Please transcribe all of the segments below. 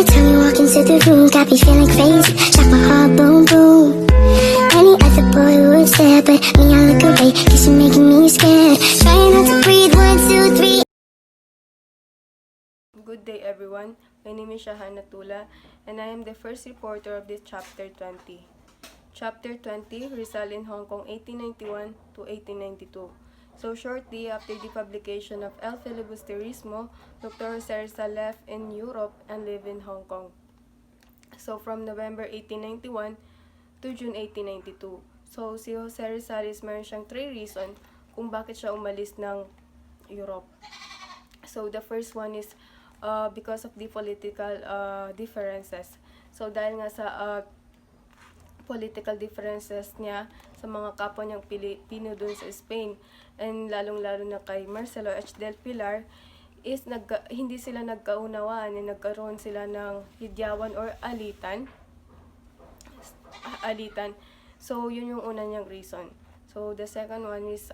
time you walk into the room, got me feeling crazy. Shot my heart, boom, boom. Any other boy would stare, but me, I look away, cause you're making me scared. Trying not to breathe, 1, 2, 3. Good day everyone, my name is Shahana Tula and I am the first reporter of this Chapter 20. Chapter 20, Rizal in Hong Kong 1891 to 1892. So shortly after the publication of El Filibusterismo, Dr. Jose Rizal left in Europe and lived in Hong Kong. So from November 1891 to June 1892. So si Jose Rizal is meron siyang 3 reasons kung bakit siya umalis ng Europe. So the first one is because of the political differences. So dahil nga sa political differences niya sa mga kapwa niyang Pilipino dun sa Spain, and lalong-lalo na kay Marcelo H. del Pilar, is hindi sila nagkaunawaan, nagkaroon sila ng hidyawan or alitan. So yun yung una niyang reason. So the second one is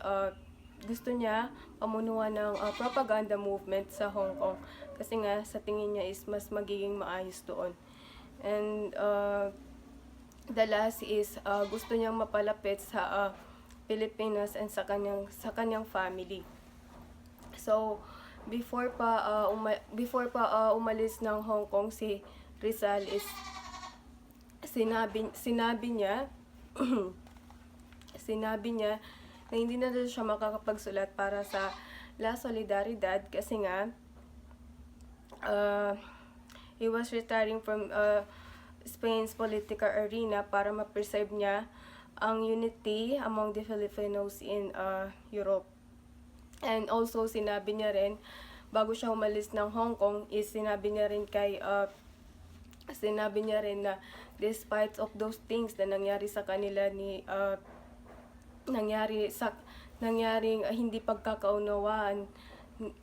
gusto niya pamunuan ng propaganda movement sa Hong Kong kasi nga sa tingin niya is mas magiging maayos doon. And the last is gusto niyang mapalapit sa Pilipinas and sa kanyang family. So before pa umalis ng Hong Kong si Rizal is sinabi niya na hindi na daw siya makakapagsulat para sa La Solidaridad kasi nga he was retiring from Spain's political arena para ma-preserve niya ang unity among the Filipinos in Europe. And also sinabi niya rin bago siya umalis ng Hong Kong is sinabi niya rin na despite of those things na nangyari sa kanila nangyaring hindi pagkakaunawaan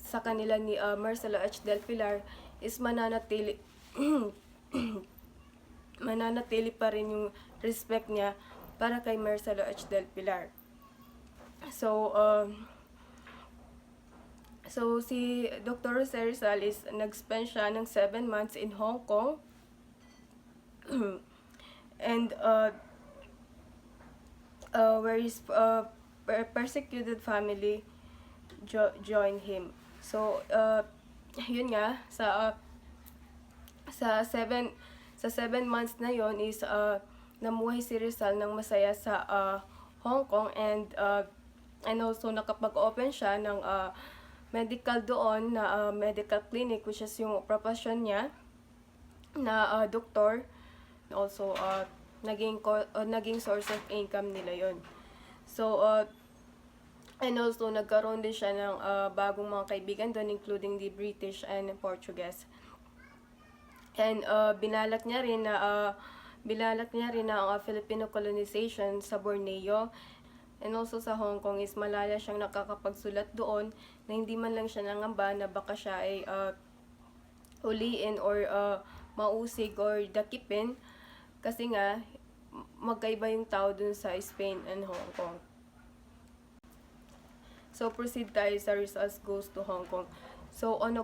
sa kanila ni Marcelo H. del Pilar is mananatili pa rin yung respect niya para kay Marcelo H. del Pilar. So si Dr. Jose Rizal is nag-spend siya ng 7 months in Hong Kong and where his persecuted family joined him. So yun nga sa 7 months na yon is namuhay si Rizal ng masaya sa Hong Kong and also nakapag-open siya ng medical doon na medical clinic, which is yung profession niya na doktor. Also naging source of income nila yon. So and also nagkaroon din siya ng bagong mga kaibigan doon, including the British and Portuguese. And binalak niya rin na ang Filipino colonization sa Borneo and also sa Hong Kong is malaya siyang nakakapagsulat doon na hindi man lang siya nangamba na baka siya ay huliin or mausig or dakipin kasi nga magkaiba yung tao dun sa Spain and Hong Kong. So proceed tayo sa Rizal Goes to Hong Kong. So on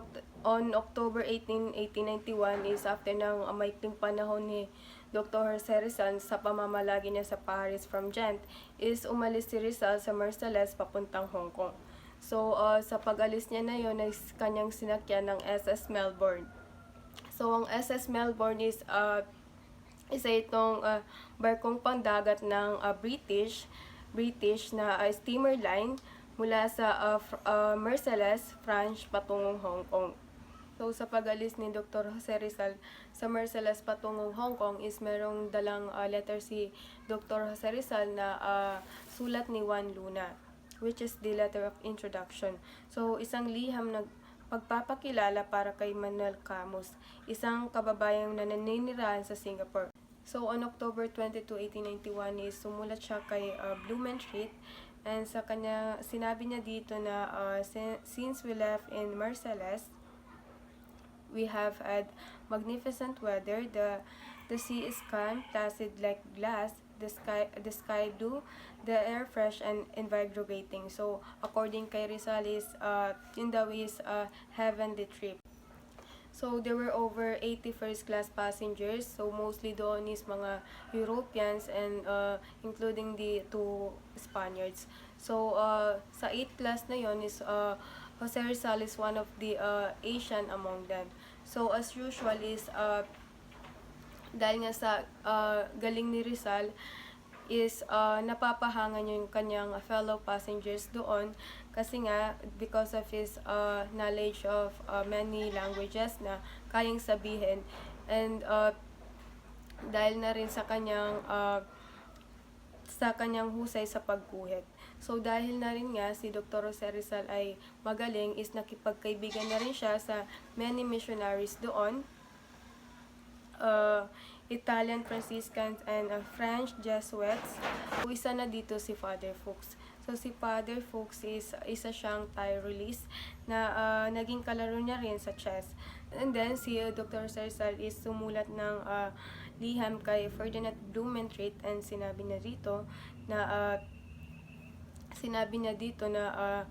October 18, 1891 is after ng maikling panahon ni Dr. Jose Rizal sa pamamalagi niya sa Paris from Ghent, is umalis si Rizal sa Marseilles papuntang Hong Kong. So sa pag-alis niya na yon ay kanyang sinakyan ng SS Melbourne. So ang SS Melbourne is isa itong barkong pangdagat ng British na steamer line mula sa Marseilles, France patungong Hong Kong. So sa pag-alis ni Dr. Jose Rizal sa Marseilles patungong Hong Kong is merong dalang letter si Dr. Jose Rizal na sulat ni Juan Luna, which is the letter of introduction. So isang liham na pagpapakilala para kay Manuel Camus, isang kababayang naninirahan sa Singapore. So on October 22, 1891 is sumulat siya kay Blumentritt. And sa kanya, sinabi niya dito na since we left in Marseilles, we have had magnificent weather. The sea is calm, placid like glass. The sky blue, the air fresh and invigorating. So according kay Rizal is yun daw is heavenly trip. So there were over 80 first class passengers. So mostly doon is mga Europeans and including the 2 Spaniards. So sa 8 class na yon is Jose Rizal is one of the Asian among them. So as usual is dahil nga sa galing ni Rizal is napapahangan yung kanyang fellow passengers doon kasi nga because of his knowledge of many languages na kayang sabihin and dahil na rin sa kanyang husay sa pagguhit. So dahil na rin nga si Dr. Jose Rizal ay magaling is nakipagkaibigan na rin siya sa many missionaries doon. Italian Franciscans and French Jesuits. Isa na dito si Father Fuchs. So si Father Fuchs is isa siyang Tyrolese na naging kalaro niya rin sa chess. And then si Dr. Rizal is sumulat ng liham kay Ferdinand Blumentritt and sinabi niya dito na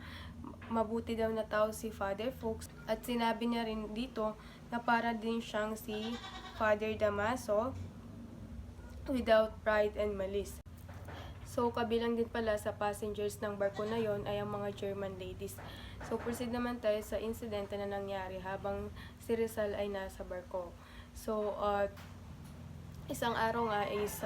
mabuti daw na tao si Father Fuchs at sinabi niya rin dito na para din siyang si Father Damaso without pride and malice. So, kabilang din pala sa passengers ng barko na yon ay ang mga German ladies. So, proceed naman tayo sa insidente na nangyari habang si Rizal ay nasa barko. So, isang araw nga is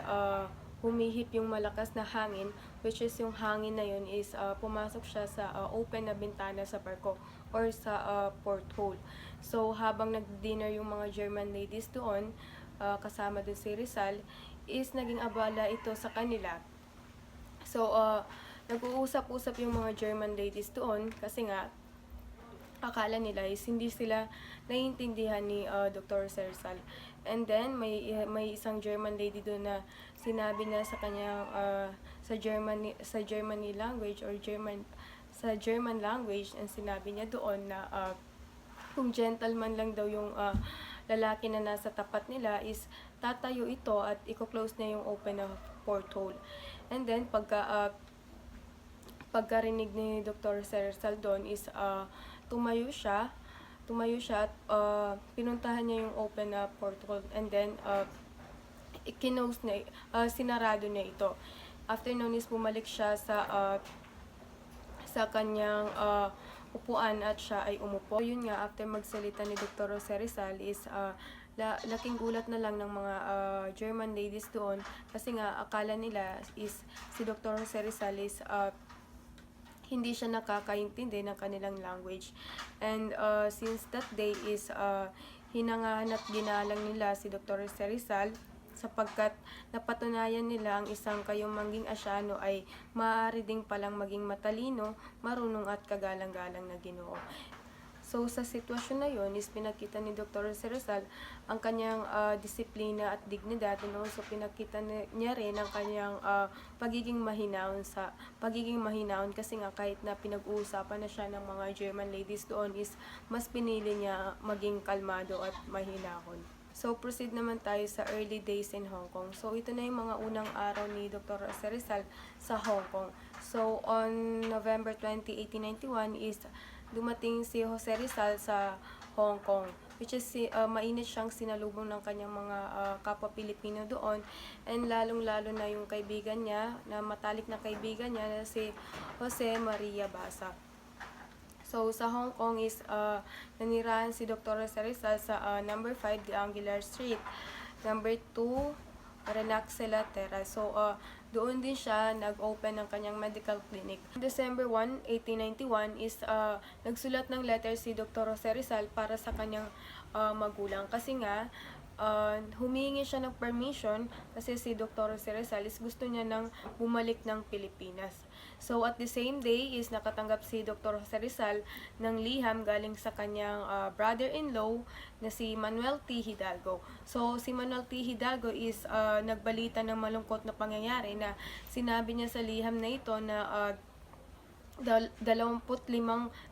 humihip yung malakas na hangin, which is yung hangin na yun is pumasok siya sa open na bintana sa barko or sa porthole. So, habang nag-dinner yung mga German ladies doon, kasama dun si Rizal, is naging abala ito sa kanila. So, nag-uusap-usap yung mga German ladies doon kasi nga, akala nila is hindi sila naiintindihan ni Dr. Rizal. And then, may isang German lady doon na sinabi na sa kanya sa Germany language or sa German language, and sinabi niya doon na kung gentleman lang daw yung lalaki na nasa tapat nila is tatayo ito at i-close na yung open na porthole. And then pagkarinig ni Dr. Rizal doon is tumayo siya at pinuntahan niya yung open na porthole, and then sinarado niya ito. After noon is bumalik siya sa kanyang upuan at siya ay umupo. Yun nga, after magsalita ni Dr. Jose Rizal is laking gulat na lang ng mga German ladies doon kasi nga akala nila is si Dr. Jose Rizal is hindi siya nakakaintindi ng kanilang language. And since that day is hinangaan at ginalang nila si Dr. Jose Rizal sapagkat napatunayan nila ang isang kayumanging Asyano ay maaari ding palang maging matalino, marunong at kagalang-galang na Ginoo. So sa sitwasyon na yon is pinakita ni Dr. Jose Rizal ang kanyang disiplina at dignidad, and also pinakita niya rin ang kanyang pagiging mahinaon kasi nga kahit na pinag-uusapan na siya ng mga German ladies doon is mas pinili niya maging kalmado at mahinahon. So, proceed naman tayo sa early days in Hong Kong. So, ito na yung mga unang araw ni Dr. Jose Rizal sa Hong Kong. So, on November 20, 1891 is dumating si Jose Rizal sa Hong Kong, which is mainit siyang sinalubong ng kanyang mga kapwa Pilipino doon, and lalong-lalo na yung kaibigan niya, na matalik na kaibigan niya na si Jose Maria Basa. So, sa Hong Kong is nanirahan si Dr. Jose Rizal sa number 5, The Angular Street, number 2, Renaxela Terrace. So, doon din siya nag-open ng kanyang medical clinic. December 1, 1891 is nagsulat ng letter si Dr. Jose Rizal para sa kanyang magulang. Kasi nga, humingi siya ng permission kasi si Dr. Jose Rizal is gusto niya nang bumalik ng Pilipinas. So, at the same day is nakatanggap si Dr. Jose Rizal ng liham galing sa kanyang brother-in-law na si Manuel T. Hidalgo. So, si Manuel T. Hidalgo is nagbalita ng malungkot na pangyayari na sinabi niya sa liham na ito na 25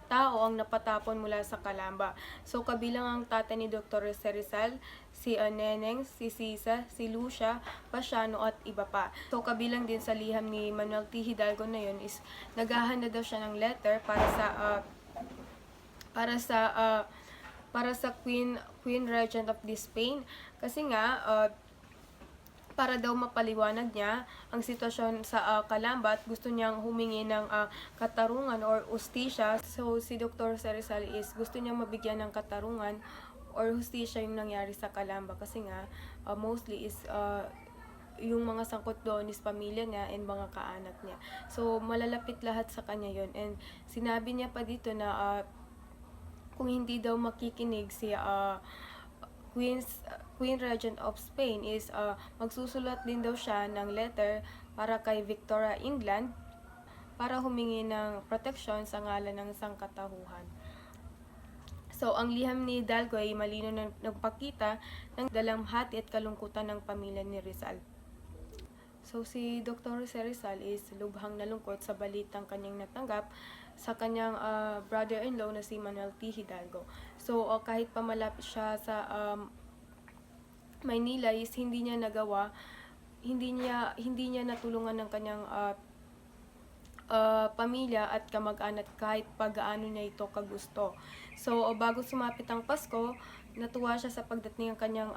tao ang napatapon mula sa Calamba. So, kabilang ang tatay ni Dr. Jose Rizal, si Neneng, si Sisa, si Lucia, Pasiano at iba pa. So, kabilang din sa liham ni Manuel T. Hidalgo na yun is naghahanda daw siya ng letter para sa para sa Queen Regent of the Spain. Kasi nga, para daw mapaliwanag niya ang sitwasyon sa Calamba at gusto niyang humingi ng katarungan or ustisya. So, si Dr. Cerezal is gusto niyang mabigyan ng katarungan or hustisya yung nangyari sa Calamba kasi nga, mostly is yung mga sangkot doon is pamilya niya and mga kaanak niya. So, malalapit lahat sa kanya yon. And sinabi niya pa dito na kung hindi daw makikinig si Queen Regent of Spain is magsusulat din daw siya ng letter para kay Victoria, England para humingi ng proteksyon sa ngalan ng sangkatauhan. So, ang liham ni Hidalgo ay malino na nagpakita ng dalamhati at kalungkutan ng pamilya ni Rizal. So, si Dr. Cerezal is lubhang nalungkot sa balitang kanyang natanggap sa kanyang brother-in-law na si Manuel T. Hidalgo. So, kahit pa malapit siya sa Maynila is hindi niya nagawa, hindi niya natulungan ng kanyang pamilya at kamag-anak kahit pag-aano niya ito kagusto. So, bago sumapit ang Pasko, natuwa siya sa pagdating ng kanyang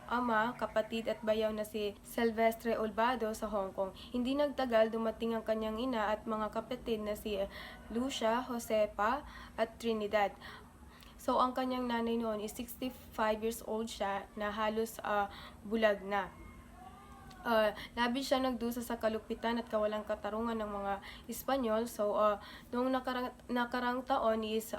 ama, kapatid at bayaw na si Silvestre Olvado sa Hong Kong. Hindi nagtagal, dumating ang kanyang ina at mga kapatid na si Lucia, Josepa at Trinidad. So, ang kanyang nanay noon is 65 years old siya na halos bulag na. Labis siya nagdusa sa kalupitan at kawalang katarungan ng mga Espanyol. So, noong nakarang taon is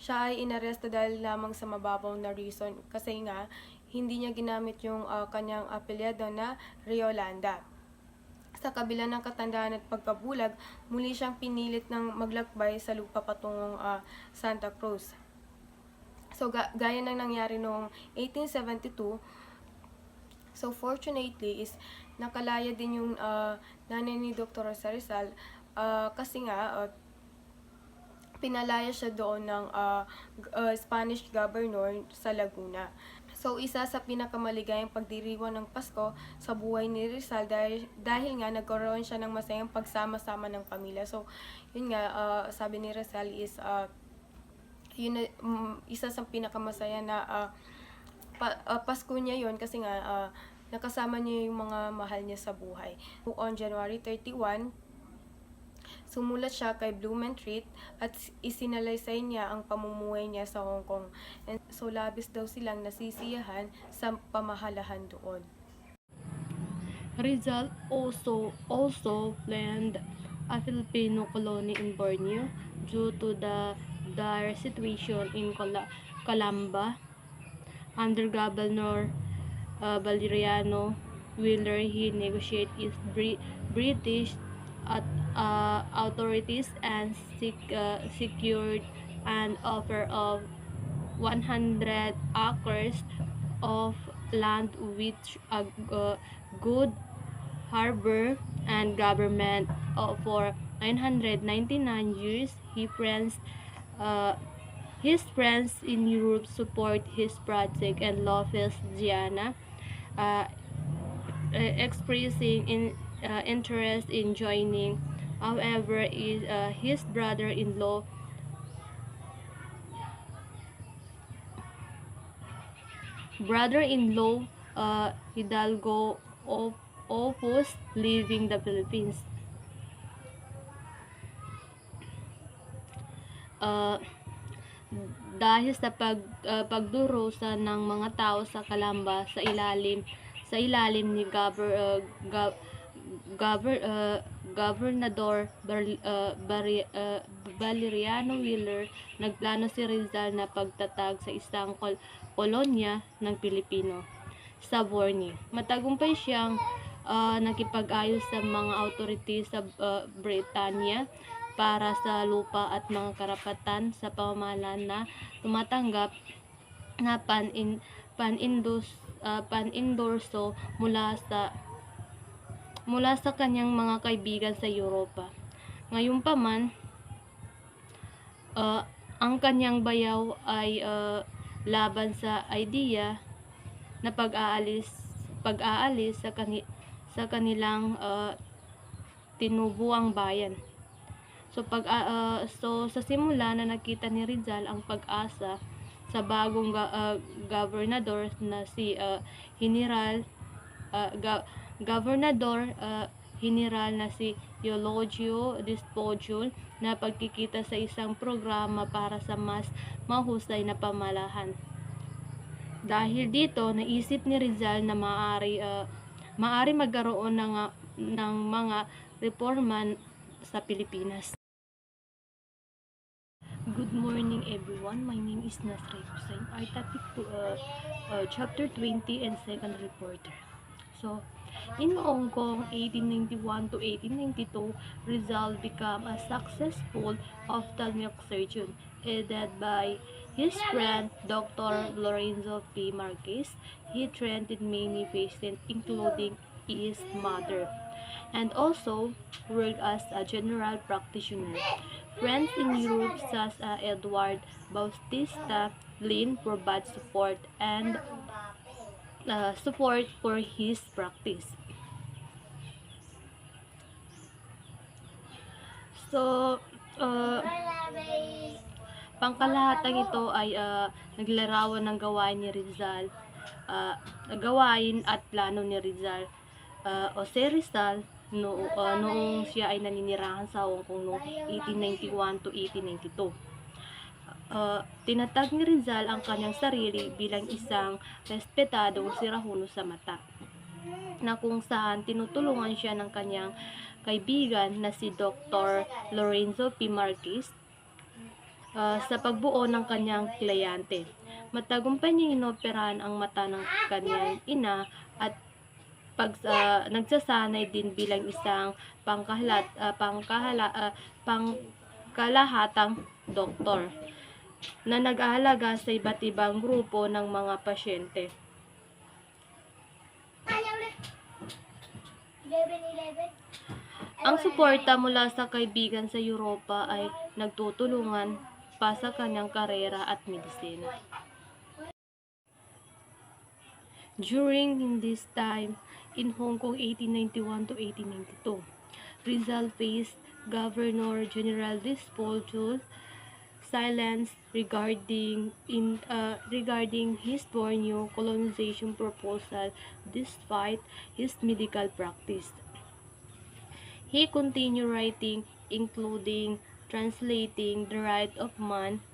siya ay inaresto dahil lamang sa mababaw na reason. Kasi nga, hindi niya ginamit yung kanyang apelyado na Riolanda. Sa kabila ng katandaan at pagkabulag, muli siyang pinilit ng maglakbay sa lupa patungong Santa Cruz. So, gaya ng nangyari noong 1872, so, fortunately, is nakalaya din yung nanay ni Dr. Cerezal kasi nga, pinalaya siya doon ng Spanish governor sa Laguna. So, isa sa pinakamaligayang pagdiriwang ng Pasko sa buhay ni Rizal dahil nga nagkaroon siya ng masayang pagsama-sama ng pamilya. So, yun nga, sabi ni Rizal is isa sa pinakamasaya na Pasko niya yon kasi nga nakasama niya yung mga mahal niya sa buhay. On January 31, sumulat siya kay Blumentritt at isinalaysay niya ang pamumuhay niya sa Hong Kong. And so labis daw silang nasisiyahan sa pamahalahan doon. Rizal also planned a Filipino colony in Borneo due to the dire situation in Calamba. Under Governor Valeriano Wheeler, he negotiated with British authorities and secured an offer of 100 acres of land with a good harbor and government. For 999 years, his friends in Europe support his project, and Lopez Giana expressing interest in joining. However, his brother-in-law Hidalgo opposed leaving the Philippines. Dahil sa pagdurusa ng mga tao sa Calamba sa ilalim ni Gobernador Valeriano Wheeler, nagplano si Rizal na pagtatag sa isang kolonya ng Pilipino sa Borneo. Matagumpay siyang nakipag-ayos sa mga authorities sa Britanya para sa lupa at mga karapatan sa pamamahala na tumatanggap na pan-endorso mula sa kanyang mga kaibigan sa Europa. Ngayon pa man, ang kanyang bayaw ay laban sa idea na pag-aalis sa kanilang tinubuang bayan. So sa simula na nakita ni Rizal ang pag-asa sa bagong gobernador na si Gobernador General na si Eulogio Despojul na pagkikita sa isang programa para sa mas mahusay na pamalahan. Dahil dito, naisip ni Rizal na maaari magkaroon ng mga reforma sa Pilipinas. Good morning everyone. My name is Nasray Hussain. Our topic to chapter 20 and second reporter. So, in Hong Kong, 1891 to 1892, Rizal became a successful ophthalmic surgeon, aided by his friend Dr. Lorenzo P. Marquez. He treated many patients, including his mother, and also worked as a general practitioner. Friends in Europe such as Edward Bautista Lin provide support for his practice. So, pangkalahatang ito ay naglarawan ng gawain ni Rizal, gawain at plano ni Rizal. Jose Rizal noong siya ay naninirahan sa Hong Kong noong 1891 to 1892. Tinatag ni Rizal ang kanyang sarili bilang isang respetadong sirahuno sa mata, na kung saan tinutulungan siya ng kanyang kaibigan na si Dr. Lorenzo P. Marquez sa pagbuo ng kanyang kliyente. Matagumpay niya inoperahan ang mata ng kanyang ina at nagsasanay din bilang isang pangkalahatang doktor na nag-aalaga sa iba't ibang grupo ng mga pasyente. Ang suporta mula sa kaibigan sa Europa ay nagtutulungan pa sa kanyang karera at medisina. During this time, in Hong Kong 1891 to 1892, Rizal faced Governor General Despojul's silence regarding his Borneo colonization proposal despite his medical practice. He continued writing, including translating The Right of Man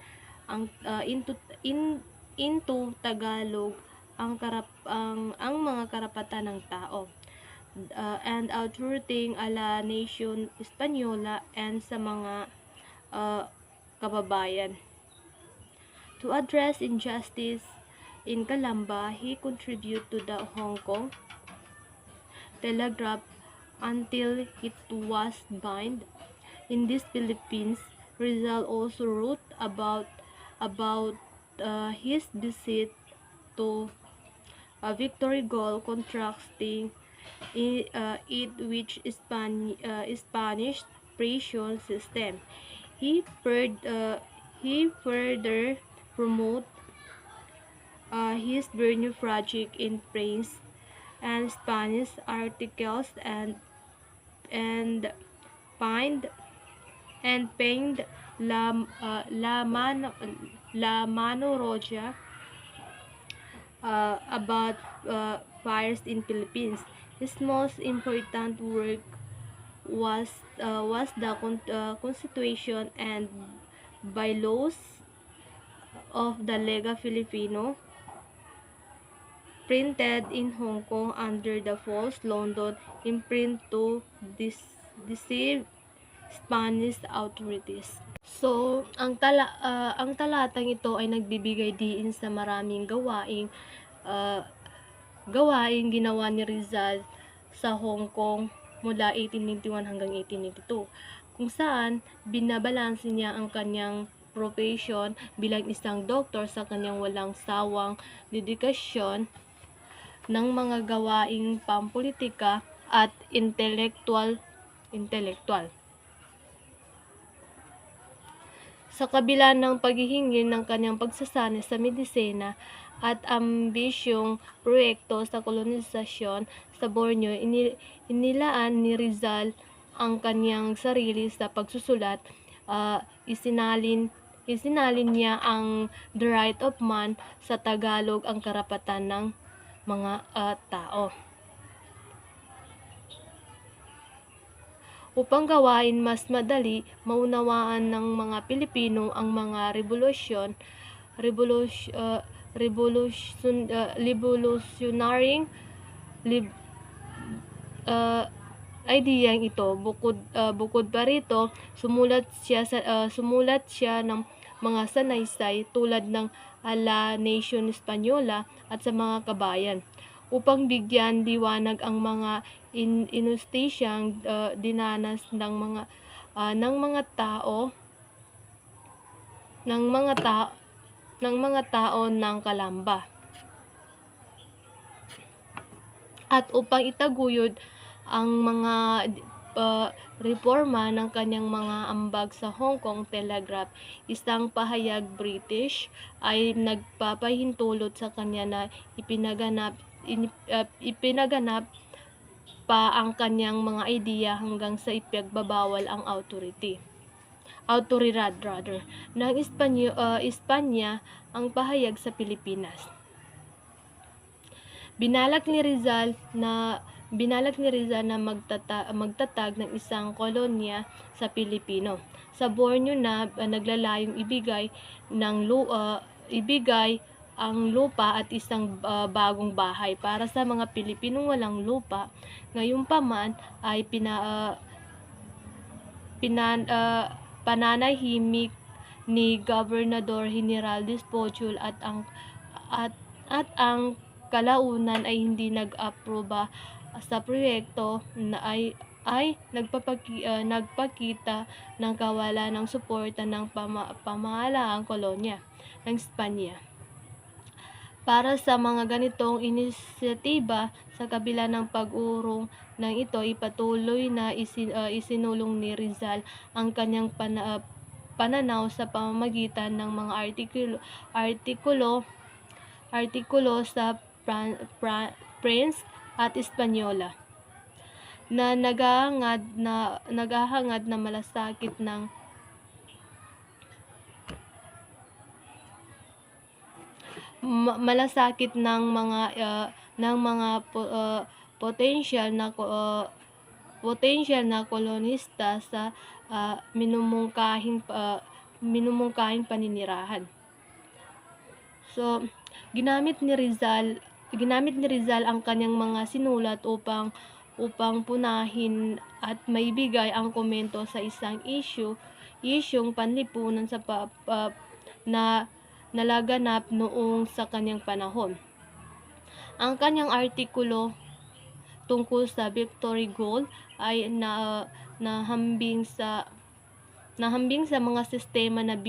into Tagalog, ang mga karapatan ng tao, and Authority a la Nation Española and sa mga kababayan. To address injustice in Calamba, he contributed to the Hong Kong Telegraph until it was banned. In the Philippines, Rizal also wrote about his visit to Victory Gall, contrasting it with Spanish prison system. He further promoted his Borneo project in French and Spanish articles and painted La Mano Roja about fires in Philippines. His most important work was the Constitution and bylaws of the Lega Filipino, printed in Hong Kong under the false London imprint to deceive Spanish authorities. So, ang talatang ito ay nagbibigay diin sa maraming gawaing ginawa ni Rizal sa Hong Kong mula 1891 hanggang 1892, kung saan binabalanse niya ang kanyang profession bilang isang doktor sa kanyang walang sawang dedikasyon ng mga gawaing pampolitika at intelektual. Sa kabila ng paghihingi ng kanyang pagsasanay sa medisina at ambisyong proyekto sa kolonisasyon sa Borneo, inilaan ni Rizal ang kanyang sarili sa pagsusulat. Isinalin Isinalin niya ang the right of man, sa Tagalog ang karapatan ng mga tao. Upang gawain mas madali, maunawaan ng mga Pilipino ang mga revolutionarying lib- uh, ideyang ito. Bukod pa rito, sumulat siya ng mga sanaysay tulad ng La Nation Española at sa mga kabayan, upang bigyan liwanag ang mga inustisyang dinanas ng mga tao ng Kalamba, at upang itaguyod ang mga reforma ng kanyang mga ambag sa Hong Kong Telegraph. Isang pahayag British ay nagpapahintulot sa kanya na ipinaganap pa ang kanyang mga ideya hanggang sa ipagbabawal ang autoridad ng Espanya ang pahayag sa Pilipinas. Binalak ni Rizal na magtatag ng isang kolonya sa Pilipino sa Borneo na naglalayong ibigay ang lupa at isang bagong bahay para sa mga Pilipinong walang lupa. Gayunpaman ay pananahimik ni Gobernador General Despojul at ang kalaunan ay hindi nag-aproba sa proyekto na ay nagpakita ng kawalan ng suporta ng pamahalaang kolonya ng Espanya para sa mga ganitong inisyatiba. Sa kabila ng pag-urong ng ito, ipatuloy na isinulong ni Rizal ang kanyang pananaw sa pamamagitan ng mga artikulo sa Prensa at Española na naghahangad na malasakit ng potensyal na kolonista sa minumungkahing paninirahan. So, ginamit ni Rizal ang kanyang mga sinulat upang punahin at maibigay ang komento sa isang isyung panlipunan na nalaganap noong sa kanyang panahon. Ang kanyang artikulo tungkol sa Victory Gold ay nahambing sa mga sistema ng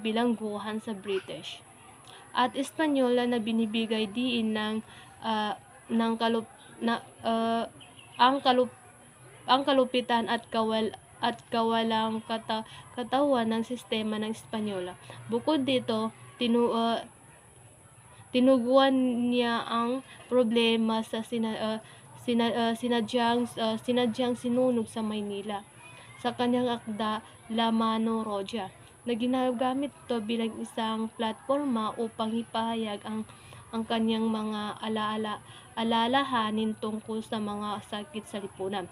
bilangguhan sa British at Espanyola na binibigay diin ang kalupitan at kawalang katawan ng sistema ng Espanyola. Bukod dito, tinuguan niya ang problema sa sinadyang sinunog sa Maynila sa kanyang akda La Mano Roja, na ginagamit ito bilang isang platforma upang ipahayag ang kanyang mga alalahanin tungkol sa mga sakit sa lipunan.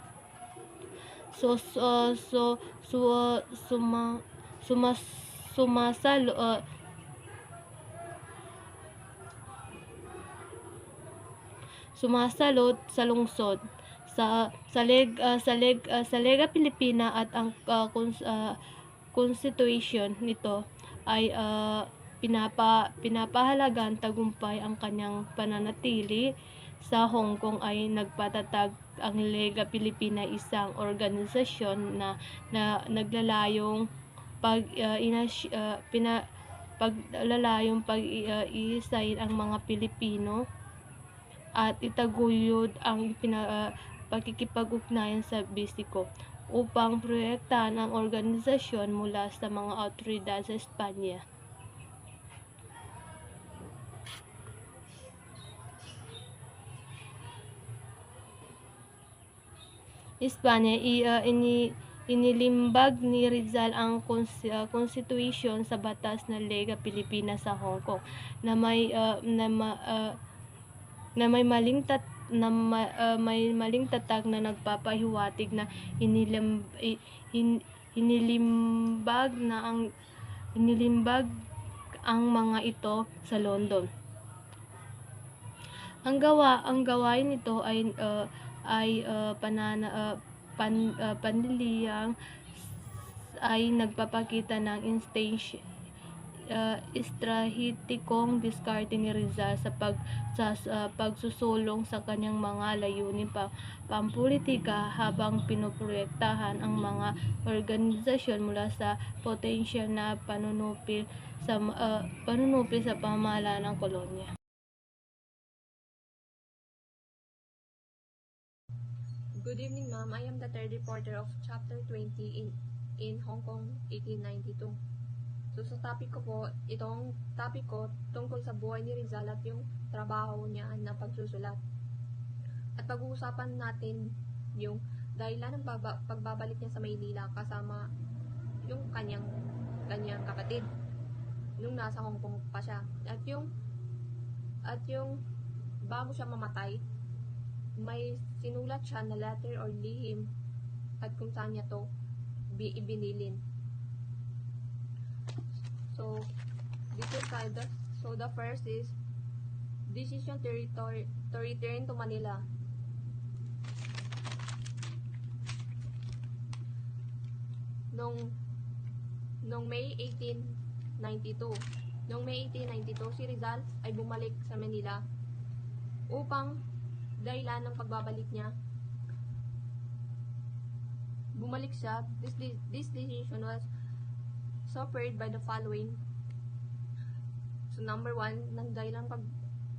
Sumasalot sa lungsod sa Lega Pilipina at ang constitution nito ay pinapahalagan tagumpay ang kanyang pananatili sa Hong Kong. Ay nagpatatag ang Lega Pilipina, isang organisasyon na naglalayong pag-iisahin ang mga Pilipino at itaguyod ang pakikipag-ugnayan sa Bisiko upang proyektahan ang organisasyon mula sa mga awtoridad sa Espanya. Inilimbag ni Rizal ang konstitusyon sa batas ng Lega Pilipina sa Hong Kong na may maling tatag na nagpapahiwatig na inilimbag ang mga ito sa London. Ang gawain nito ay panliliyang ay nagpapakita ng estrahitikong diskarte ni Rizal sa pagsusulong sa kanyang mga layunin pampulitika habang pinoproyektahan ang mga organisasyon mula sa potensyal na panunupil sa pamahalaan ng kolonya. Good evening, ma'am. I am the third reporter of Chapter 20 in Hong Kong 1892. So, sa topic ko tungkol sa buhay ni Rizal at yung trabaho niya na pagsusulat. At pag-uusapan natin yung dahilan ng pagbabalik niya sa Maynila kasama yung kanyang kapatid nung nasa Hong Kong pa siya. At yung bago siya mamatay, may sinulat siya na letter or lihim at kung saan niya to ibinilin. So, the first is decision to return to Manila. Noong May 1892, si Rizal ay bumalik sa Manila upang dahilan ng pagbabalik niya. Bumalik siya. This decision was suffered by the following. So, number 1,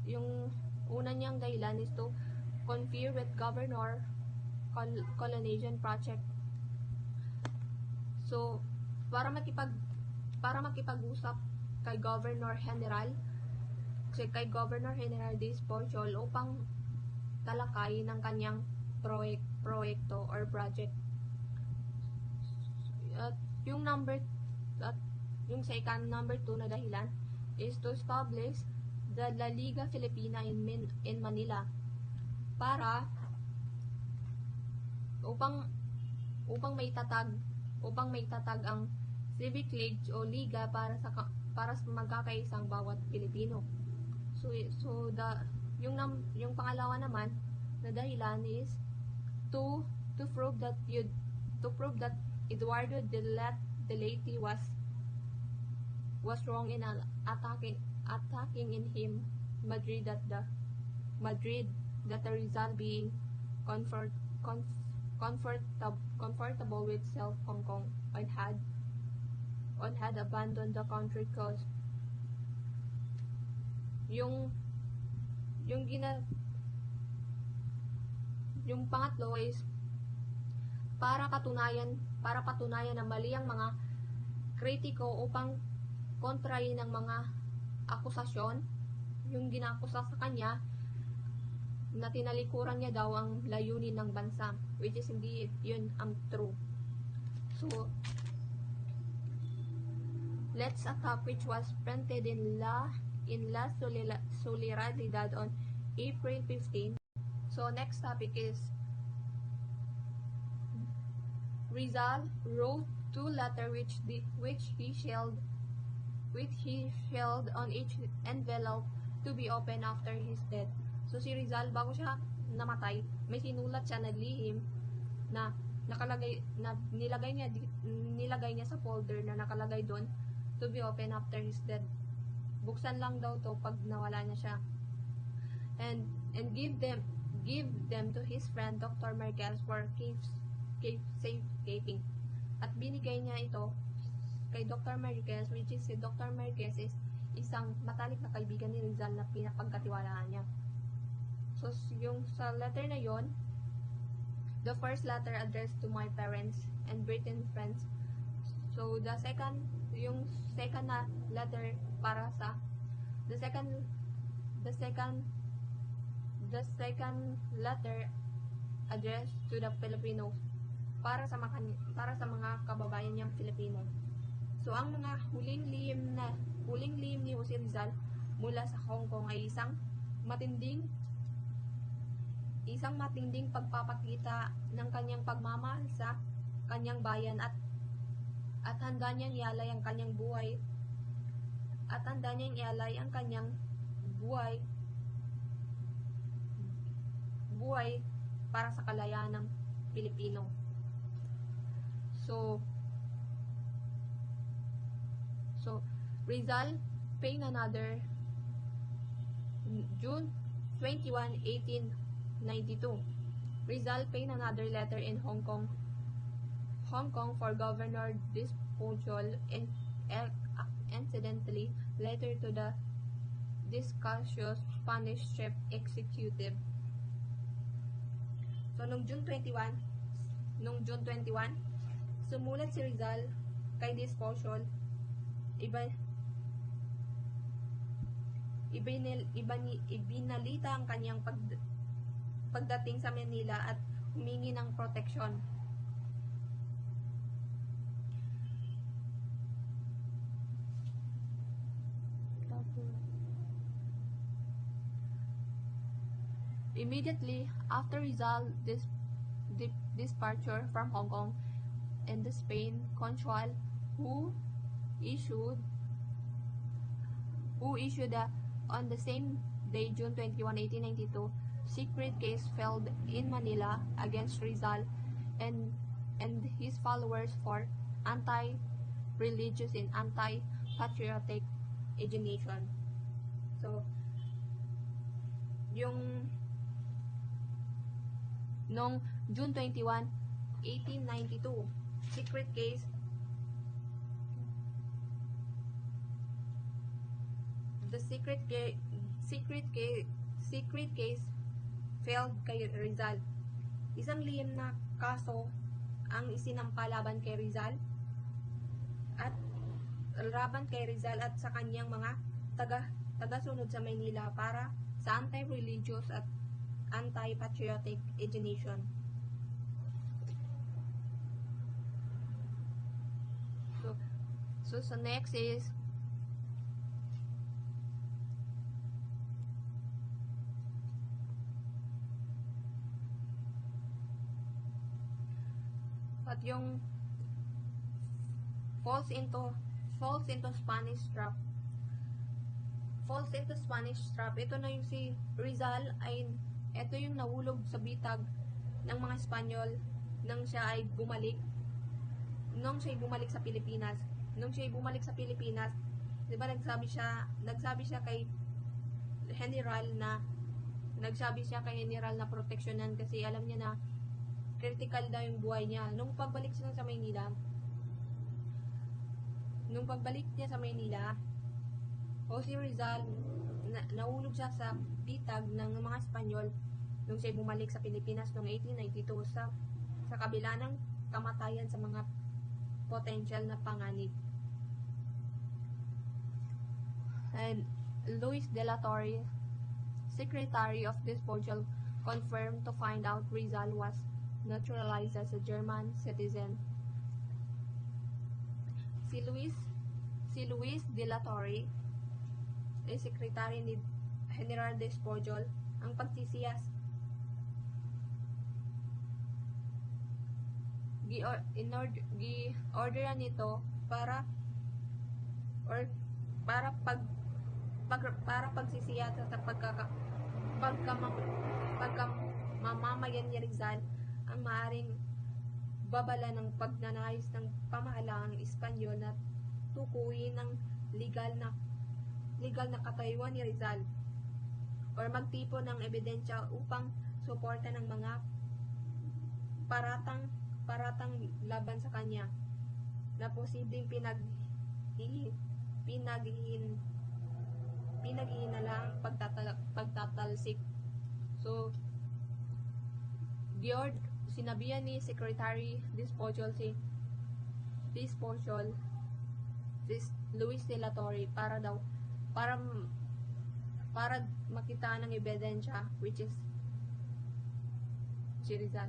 yung una niyang dahilan is to confer with Governor Colonization Project. So, para makipag-usap kay Governor General Dispolchol upang talakay ng kanyang proyekto or project. At yung number 2 na dahilan is to establish the La Liga Filipina in Manila para upang maitatag ang civic league o liga para sa magkakaisang bawat Pilipino. Yung pangalawa naman na dahilan is to prove that Eduardo de Leyte was wrong in attacking in him Madrid, that the Rizal being comfortable with self Hong Kong and had abandoned the country cause. Yung pangatlo is para patunayan na mali ang mga kritiko upang kontrahin ng mga akusasyon yung ginakusa sa kanya na tinalikuran niya daw ang layunin ng bansa, which is hindi yun ang true. So, let's attack, which was printed in La Solidaridad on April 15. So, next topic is Rizal wrote 2 letters which he shelled on each envelope to be opened after his death. So, si Rizal, bago siya namatay, may sinulat siya na lihim na nilagay niya sa folder na nakalagay doon to be opened after his death. Buksan lang daw to pag nawala niya siya. And give them to his friend Dr. Marquez for safekeeping. At binigay niya ito kay Dr. Marquez, which is si Dr. Marquez is isang matalik na kaibigan ni Rizal na pinapagkatiwalaan niya. So, yung sa letter na yon, the first letter addressed to my parents and Britain friends. So, the second na letter para sa the second letter addressed to the Filipinos para sa mga kababayan niyang Pilipino. So ang mga huling lihim ni Jose Rizal mula sa Hong Kong ay isang matinding pagpapakita ng kanyang pagmamahal sa kanyang bayan at handa niyang ialay ang kanyang buhay para sa kalayaan ng Pilipino. So Rizal penned another June 21, 1892. Rizal penned another letter in Hong Kong for Governor Despujol and incidentally later to the discautious Spanish chief executive. So nung June 21, sumulat si Rizal kay Despujol ibinalita ang kanyang pagdating sa Manila at humingi ng proteksyon. Immediately after Rizal's departure from Hong Kong and the Spain consul who issued on the same day, June 21, 1892, secret case filed in Manila against Rizal and his followers for anti-religious and anti-patriotic agitation. So, noong June 21, 1892, secret case filed kay Rizal. Isang lihim na kaso ang isinampa laban kay Rizal at sa kanyang mga taga-sunod sa Maynila para sa anti-religious at anti-patriotic agitation. So next is at yung falls into Spanish trap. Ito na yung si Rizal ito yung nahulog sa bitag ng mga Espanyol nang siya ay bumalik sa Pilipinas. Di ba nagsabi siya kay General na proteksyonan kasi alam niya na critical daw yung buhay niya. Nung pagbalik niya sa Maynila, Jose Rizal nahulog siya sa bitag ng mga Espanyol nung siya bumalik sa Pilipinas noong 1892 sa kabila ng kamatayan sa mga potential na panganib. And Luis de la Torre, Secretary of Despujol, confirmed to find out Rizal was naturalized as a German citizen. Si Luis de la Torre ay sekretary ni General Despujol. Ang pagsisiyas gi-orderan nito para pagsisiyas sa pagkamamayan ni Rizal ang maaring babala ng pagnanais ng pamahalaang Espanyol na tukuyin ng legal na katayuan ni Rizal or magtipo ng ebidensya upang suporta ng mga paratang laban sa kanya na posibleng pinaghihinalang pagtatalsik. So, sinabihan ni Secretary Despujol si Luis de la Torre para makita ng ebidensya which is si Rizal.